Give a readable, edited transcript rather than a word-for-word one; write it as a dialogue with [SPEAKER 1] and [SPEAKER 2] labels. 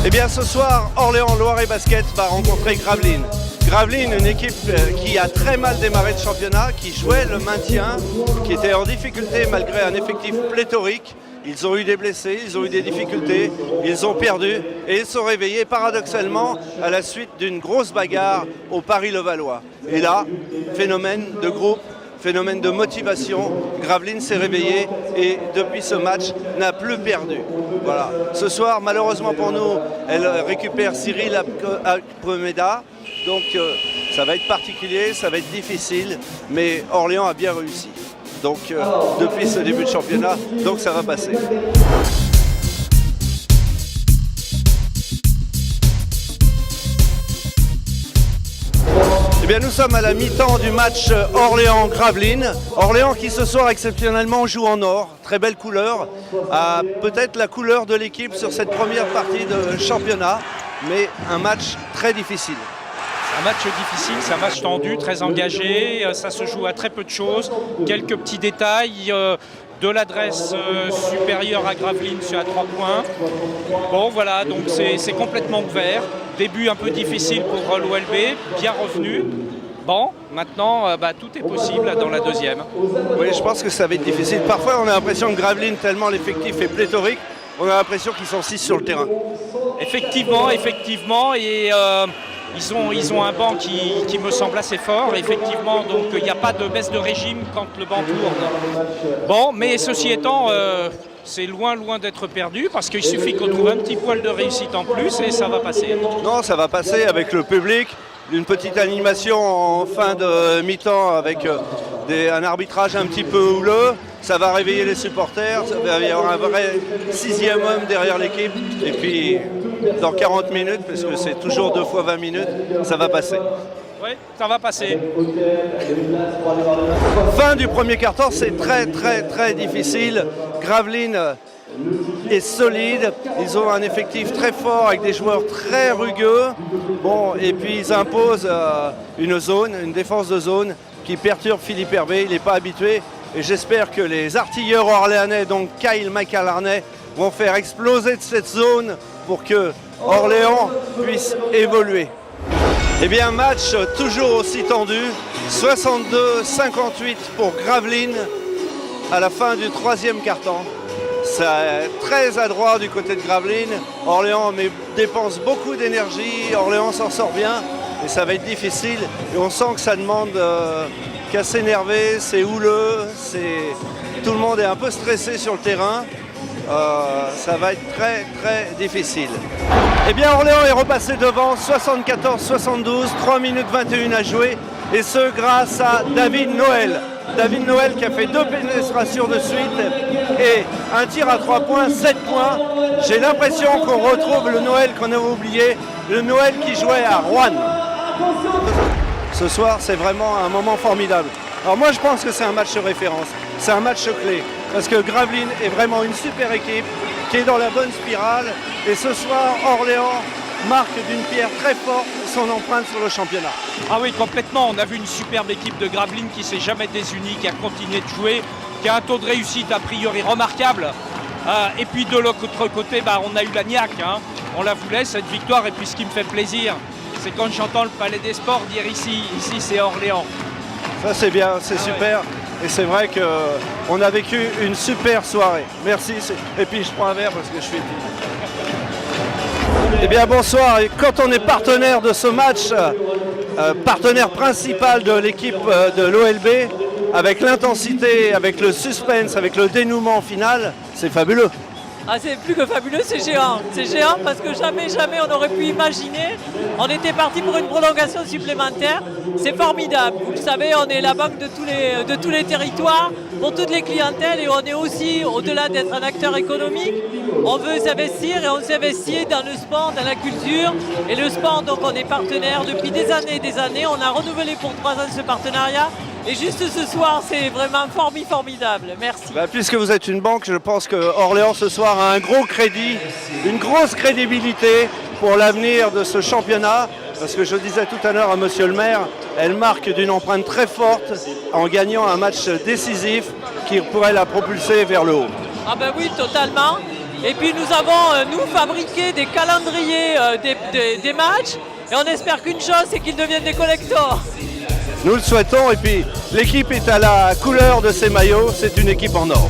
[SPEAKER 1] Eh bien ce soir, Orléans-Loiret Basket va rencontrer Gravelines. Gravelines, une équipe qui a très mal démarré le championnat, qui jouait le maintien, qui était en difficulté malgré un effectif pléthorique. Ils ont eu des blessés, ils ont eu des difficultés, ils ont perdu et ils sont réveillés paradoxalement à la suite d'une grosse bagarre au Paris-Levallois. Et là, phénomène de groupe, phénomène de motivation, Gravelines s'est réveillé et depuis ce match n'a plus perdu. Voilà. Ce soir, malheureusement pour nous, elle récupère Cyril Apremeda. Donc ça va être particulier, ça va être difficile, mais Orléans a bien réussi. Donc depuis ce début de championnat, donc ça va passer. Eh bien, nous sommes à la mi-temps du match Orléans-Gravelines. Orléans qui ce soir exceptionnellement joue en or, très belle couleur, a peut-être la couleur de l'équipe sur cette première partie de championnat, mais un match très difficile.
[SPEAKER 2] Un match difficile, c'est un match tendu, très engagé, ça se joue à très peu de choses, quelques petits détails, de l'adresse supérieure à Gravelines à 3 points. Bon voilà, donc c'est complètement ouvert, début un peu difficile pour l'OLB, bien revenu. Bon, maintenant tout est possible dans la deuxième.
[SPEAKER 1] Oui, je pense que ça va être difficile. Parfois on a l'impression que Gravelines, tellement l'effectif est pléthorique, on a l'impression qu'ils sont 6 sur le terrain.
[SPEAKER 2] Effectivement, et ils ont un banc qui me semble assez fort, effectivement, donc il n'y a pas de baisse de régime quand le banc tourne. Bon, mais ceci étant, c'est loin d'être perdu, parce qu'il suffit qu'on trouve un petit poil de réussite en plus et ça va passer.
[SPEAKER 1] Non, ça va passer avec le public, une petite animation en fin de mi-temps avec un arbitrage un petit peu houleux. Ça va réveiller les supporters, ça va y avoir un vrai 6e homme derrière l'équipe. Et puis, dans 40 minutes, parce que c'est toujours 2 fois 20 minutes, ça va passer.
[SPEAKER 2] Oui, ça va passer.
[SPEAKER 1] Fin du premier quart-temps, c'est très difficile. Gravelines est solide, ils ont un effectif très fort avec des joueurs très rugueux. Bon, et puis ils imposent une défense de zone qui perturbe Philippe Hervé, il n'est pas habitué. Et j'espère que les artilleurs orléanais, donc Kyle McAlarney, vont faire exploser cette zone pour que Orléans puisse évoluer. Eh bien, match toujours aussi tendu, 62-58 pour Gravelines à la fin du 3e quart-temps. C'est très adroit du côté de Gravelines. Orléans dépense beaucoup d'énergie, Orléans s'en sort bien et ça va être difficile. Et on sent que ça demande qu'à s'énerver, c'est houleux, tout le monde est un peu stressé sur le terrain. Ça va être très difficile. Eh bien Orléans est repassé devant 74-72, 3 minutes 21 à jouer et ce grâce à David Noël. David Noël qui a fait 2 pénétrations de suite et un tir à 3 points, 7 points. J'ai l'impression qu'on retrouve le Noël qu'on avait oublié, le Noël qui jouait à Roanne. Ce soir, c'est vraiment un moment formidable. Alors moi, je pense que c'est un match de référence, c'est un match clé, parce que Gravelines est vraiment une super équipe qui est dans la bonne spirale. Et ce soir, Orléans marque d'une pierre très forte son empreinte sur le championnat.
[SPEAKER 2] Ah oui, complètement. On a vu une superbe équipe de Gravelines qui ne s'est jamais désunie, qui a continué de jouer, qui a un taux de réussite a priori remarquable. Et puis de l'autre côté, on a eu la niaque. On la voulait, cette victoire. Et puis ce qui me fait plaisir, c'est quand j'entends le Palais des Sports dire ici c'est Orléans.
[SPEAKER 1] Ça c'est bien, c'est super. Et c'est vrai qu'on a vécu une super soirée. Merci. Et puis je prends un verre parce que je suis épuisé. Eh bien bonsoir. Et quand on est partenaire de ce match, partenaire principal de l'équipe de l'OLB, avec l'intensité, avec le suspense, avec le dénouement final, c'est fabuleux.
[SPEAKER 3] Ah, c'est plus que fabuleux, c'est géant. C'est géant parce que jamais on n'aurait pu imaginer. On était parti pour une prolongation supplémentaire. C'est formidable. Vous le savez, on est la banque de tous les territoires, pour toutes les clientèles et on est aussi, au-delà d'être un acteur économique, on veut s'investir et on s'investit dans le sport, dans la culture. Et le sport, donc on est partenaire depuis des années. On a renouvelé pour 3 ans ce partenariat. Et juste ce soir, c'est vraiment formidable. Merci.
[SPEAKER 1] Puisque vous êtes une banque, je pense que Orléans ce soir a un gros crédit, une grosse crédibilité pour l'avenir de ce championnat. Parce que je disais tout à l'heure à monsieur le maire, elle marque d'une empreinte très forte en gagnant un match décisif qui pourrait la propulser vers le haut.
[SPEAKER 3] Ah ben oui, totalement. Et puis nous avons, nous, fabriqué des calendriers des matchs. Et on espère qu'une chose, c'est qu'ils deviennent des collectors.
[SPEAKER 1] Nous le souhaitons et puis l'équipe est à la couleur de ses maillots, c'est une équipe en or.